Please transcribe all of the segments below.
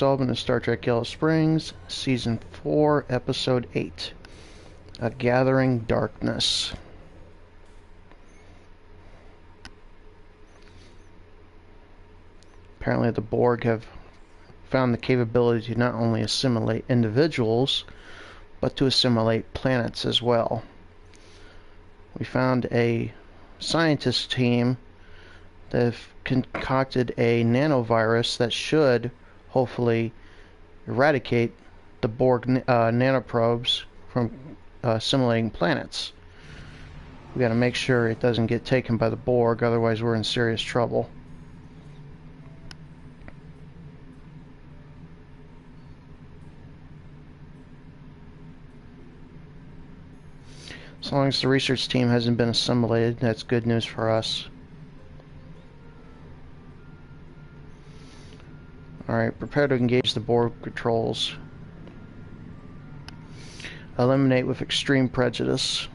installment of Star Trek Yellow Springs, Season 4, Episode 8, A Gathering Darkness. Apparently the Borg have found the capability to not only assimilate individuals, but to assimilate planets as well. We found a scientist team that have concocted a nanovirus that should hopefully eradicate the Borg nanoprobes from assimilating planets. We got to make sure it doesn't get taken by the Borg, otherwise we're in serious trouble. As long as the research team hasn't been assimilated, that's good news for us. Alright, prepare to engage the Borg patrols. Eliminate with extreme prejudice.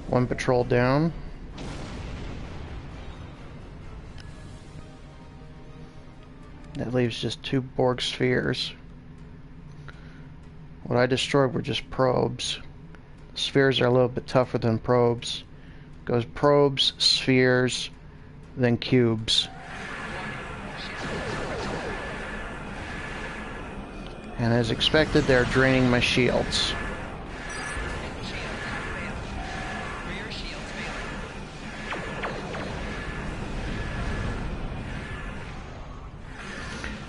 One patrol down. That leaves just 2 Borg spheres. What I destroyed were just probes. Spheres are a little bit tougher than probes. Goes probes, spheres, then cubes. And as expected, they're draining my shields.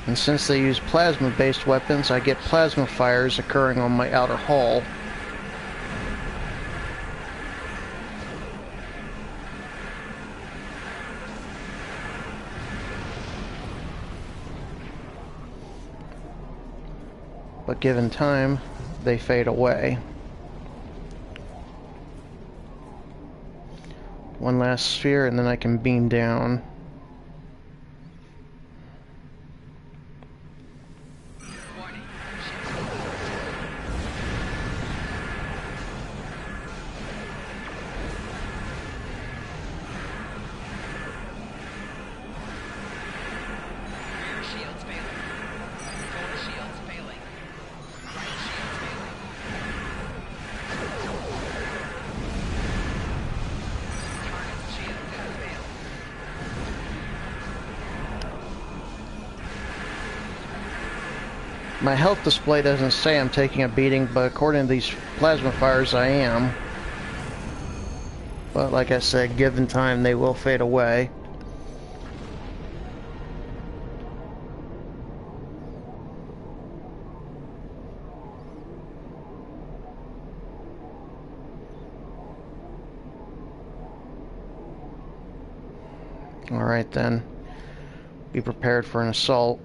And since they use plasma-based weapons, I get plasma fires occurring on my outer hull. But given time, they fade away. One last sphere and then I can beam down. My health display doesn't say I'm taking a beating, but according to these plasma fires, I am. But like I said, given time, they will fade away. Alright then. Be prepared for an assault.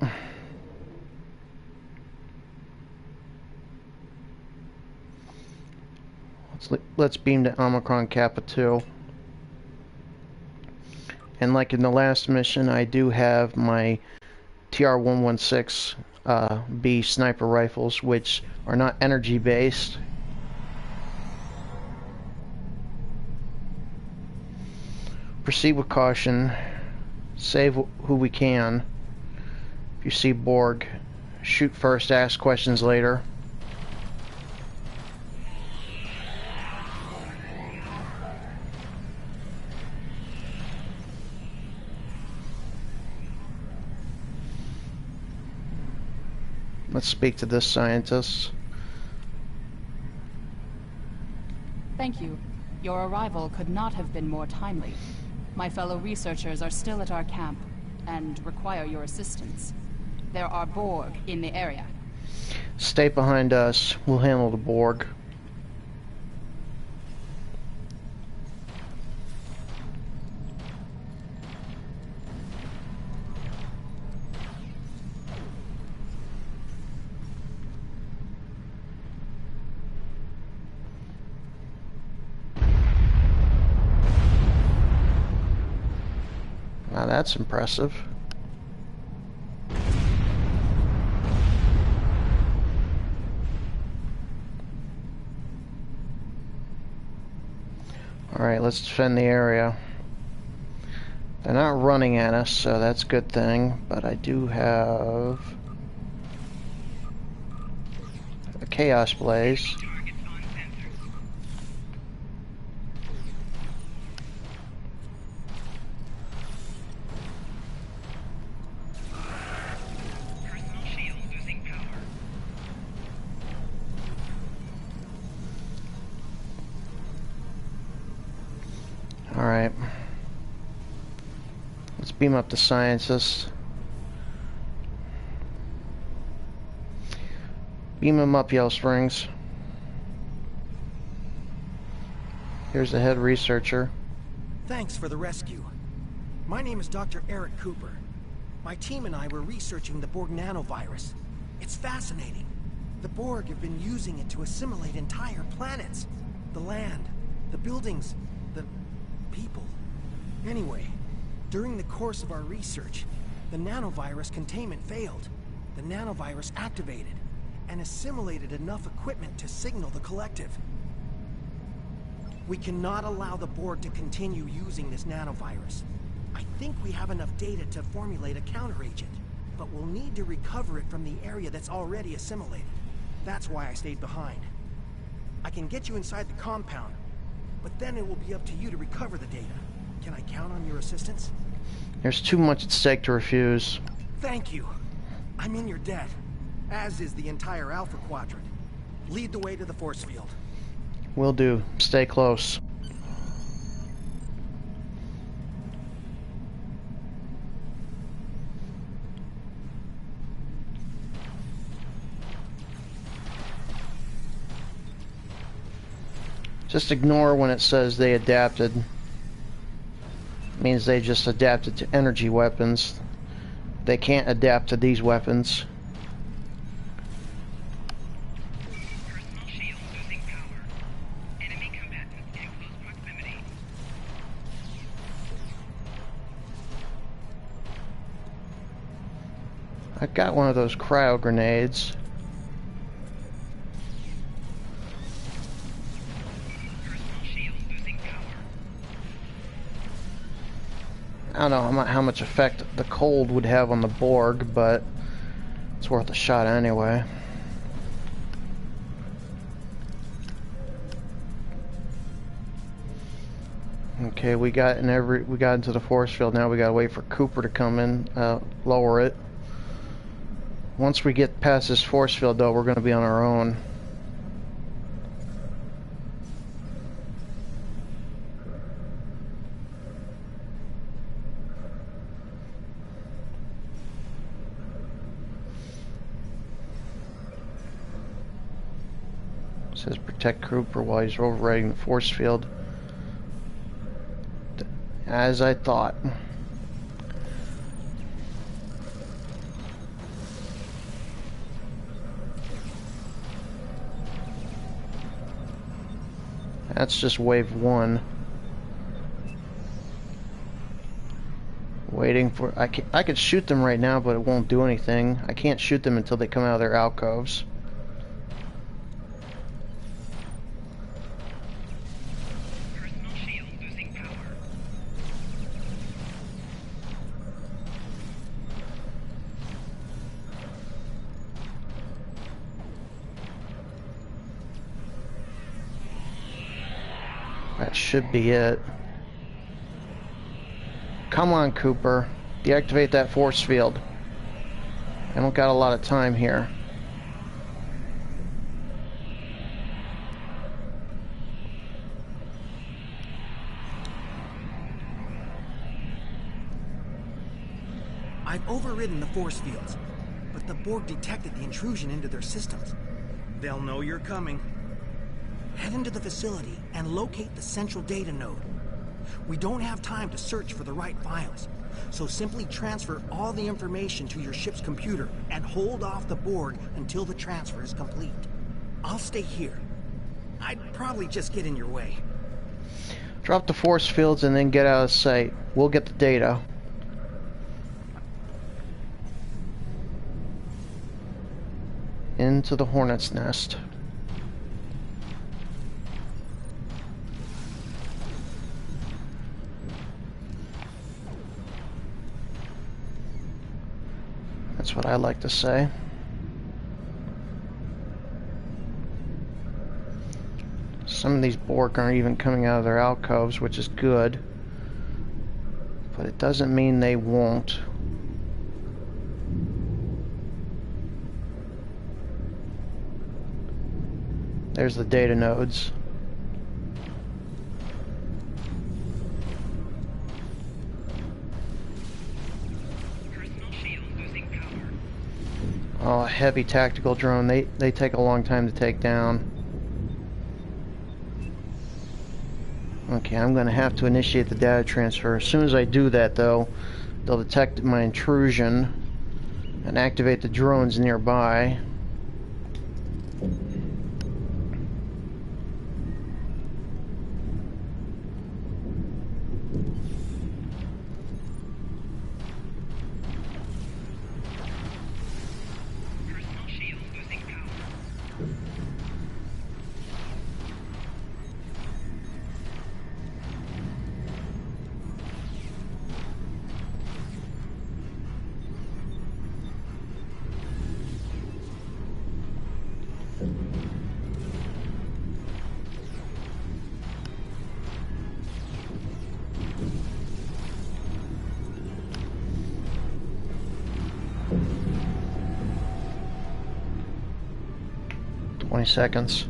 Let's beam to Omicron Kappa 2. And like in the last mission, I do have my TR-116B sniper rifles, which are not energy based. Proceed with caution. Save who we can. If you see Borg, shoot first, ask questions later. Let's speak to this scientist. Thank you. Your arrival could not have been more timely. My fellow researchers are still at our camp and require your assistance. There are Borg in the area. Stay behind us. We'll handle the Borg. that's impressive. Alright, let's defend the area. They're not running at us, so that's a good thing, but I do have a Chaos Blaze. Alright. Let's beam up the scientists. Beam him up, Yellow Springs. Here's the head researcher. Thanks for the rescue. My name is Dr. Eric Cooper. My team and I were researching the Borg nanovirus. It's fascinating. The Borg have been using it to assimilate entire planets. The land, the buildings, the people. Anyway, during the course of our research, the nanovirus containment failed. The nanovirus activated and assimilated enough equipment to signal the collective. We cannot allow the Borg to continue using this nanovirus. I think we have enough data to formulate a counteragent, but we'll need to recover it from the area that's already assimilated. That's why I stayed behind. I can get you inside the compound, but then it will be up to you to recover the data. Can I count on your assistance? There's too much at stake to refuse. Thank you. I'm in your debt, as is the entire Alpha Quadrant. Lead the way to the force field. Will do. Stay close. Just ignore when it says they adapted. It means they just adapted to energy weapons. They can't adapt to these weapons. Personal shield losing power. Enemy combatants in close proximity. I got one of those cryo grenades. I don't know how much effect the cold would have on the Borg, but it's worth a shot anyway. Okay, we got into the force field. Now we gotta wait for Cooper to come in, lower it. Once we get past this force field, though, we're gonna be on our own. It says protect Cooper while he's overriding the force field. As I thought. That's just wave one. Waiting for... I could shoot them right now, but it won't do anything. I can't shoot them until they come out of their alcoves. Personal shield losing power. That should be it. Come on, Cooper. Deactivate that force field. I don't got a lot of time here. I've overridden the force fields, but the Borg detected the intrusion into their systems. They'll know you're coming. Head into the facility and locate the central data node. We don't have time to search for the right files, so simply transfer all the information to your ship's computer and hold off the Borg until the transfer is complete. I'll stay here. I'd probably just get in your way. Drop the force fields and then get out of sight. We'll get the data. into the hornet's nest. That's what I like to say. Some of these Borg aren't even coming out of their alcoves, which is good. But it doesn't mean they won't. There's the data nodes. Personal shield losing power. Oh, a heavy tactical drone. They take a long time to take down. Okay, I'm going to have to initiate the data transfer. As soon as I do that, though, they'll detect my intrusion and activate the drones nearby. Personal shield losing power. 20 seconds.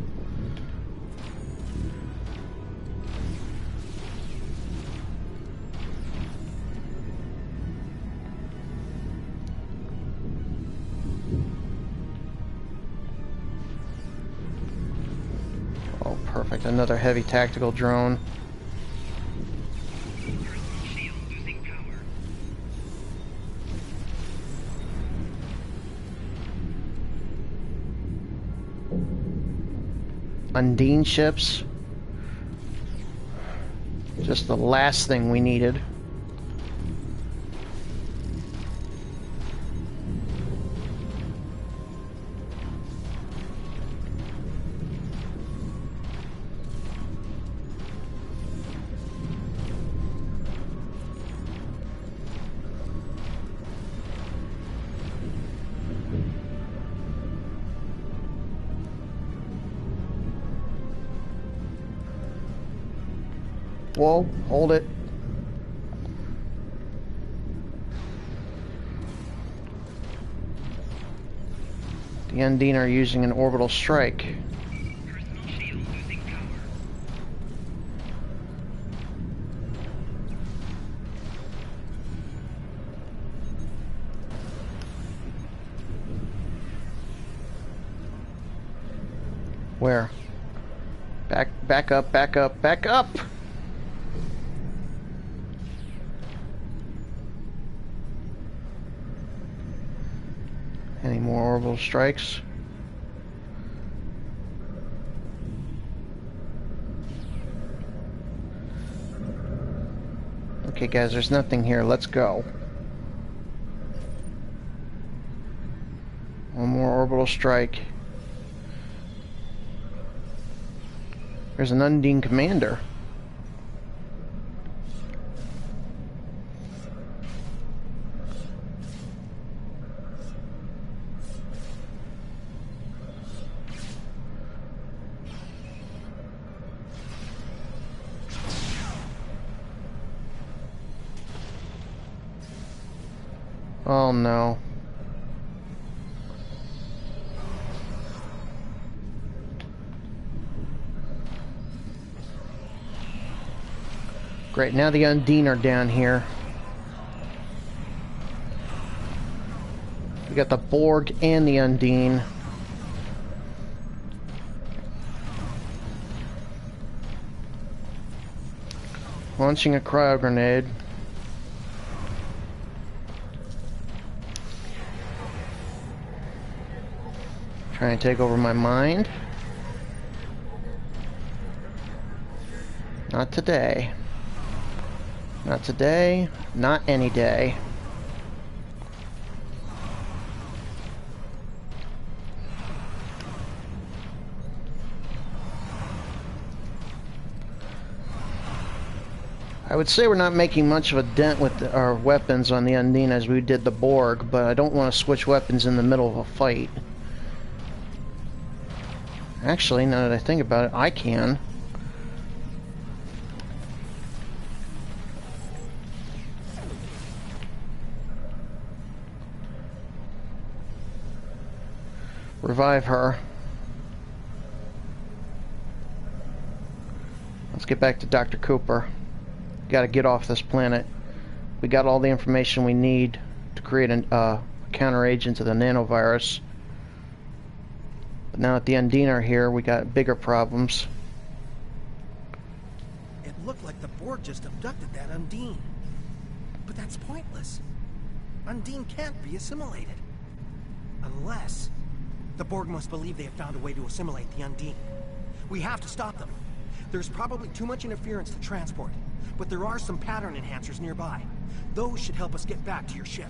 Oh, perfect. Another heavy tactical drone. Personal shield losing power. Undine ships. Just the last thing we needed. Whoa, hold it. The Undine are using an orbital strike. Personal shield losing power. Where? Back up, back up, back up! Any more orbital strikes? Okay guys, there's nothing here. Let's go. One more orbital strike. There's an Undine commander. Oh no. Great, now the Undine are down here. We got the Borg and the Undine. Launching a cryo grenade. Trying to take over my mind. Not today. Not today. Not any day. I would say we're not making much of a dent with our weapons on the Undine as we did the Borg, but I don't want to switch weapons in the middle of a fight. Actually, now that I think about it, I can. Revive her. Let's get back to Dr. Cooper. Got to get off this planet. We got all the information we need to create a counteragent to the nanovirus. But now that the Undine are here, we got bigger problems. It looked like the Borg just abducted that Undine. But that's pointless. Undine can't be assimilated. Unless... the Borg must believe they have found a way to assimilate the Undine. We have to stop them. There's probably too much interference to transport, but there are some pattern enhancers nearby. Those should help us get back to your ship.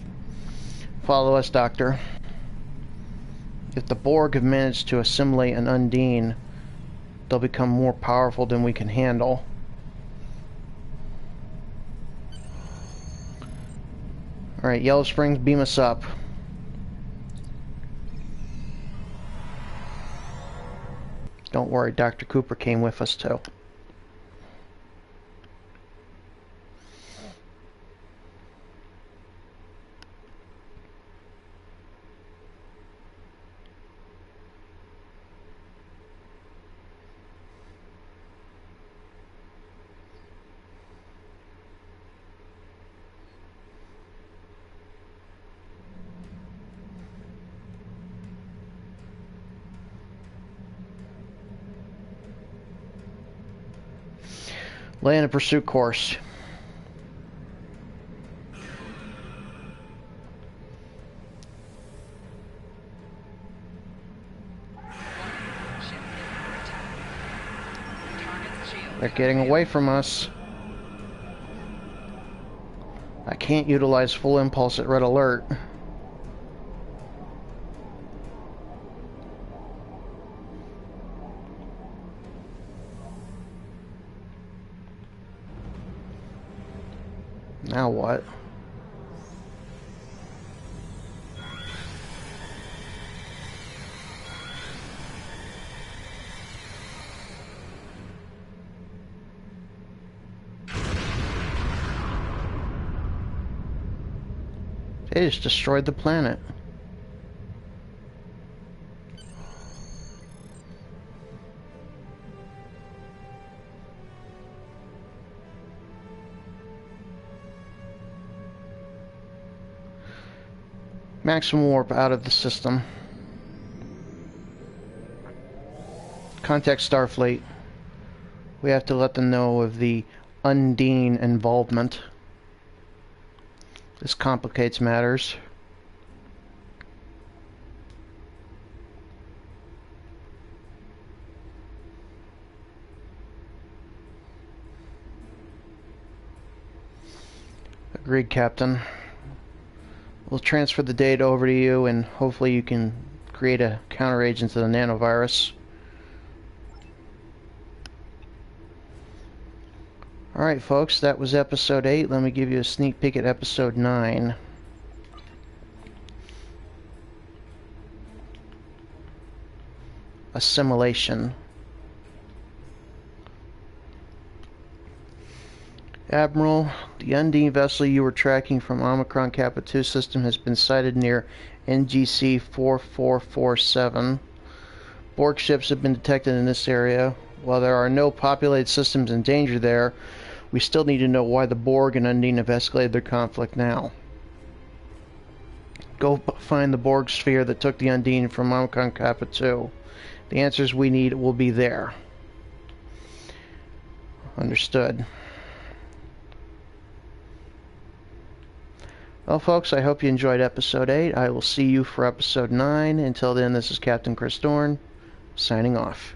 Follow us, Doctor. If the Borg have managed to assimilate an Undine, they'll become more powerful than we can handle. Alright, Yellow Springs, beam us up. Don't worry, Dr. Cooper came with us too. Lay in a pursuit course. They're getting away from us. I can't utilize full impulse at red alert. Now what? They just destroyed the planet. Maximum warp out of the system. Contact Starfleet. We have to let them know of the Undine involvement. This complicates matters. Agreed, Captain. We'll transfer the data over to you, and hopefully you can create a counteragent to the nanovirus. Alright folks, that was episode 8. Let me give you a sneak peek at episode 9. Assimilation. Admiral, the Undine vessel you were tracking from Omicron Kappa 2 system has been sighted near NGC 4447. Borg ships have been detected in this area. While there are no populated systems in danger there, we still need to know why the Borg and Undine have escalated their conflict now. Go find the Borg sphere that took the Undine from Omicron Kappa 2. The answers we need will be there. Understood. Well, folks, I hope you enjoyed episode 8. I will see you for episode 9. Until then, this is Captain Chris Dorn, signing off.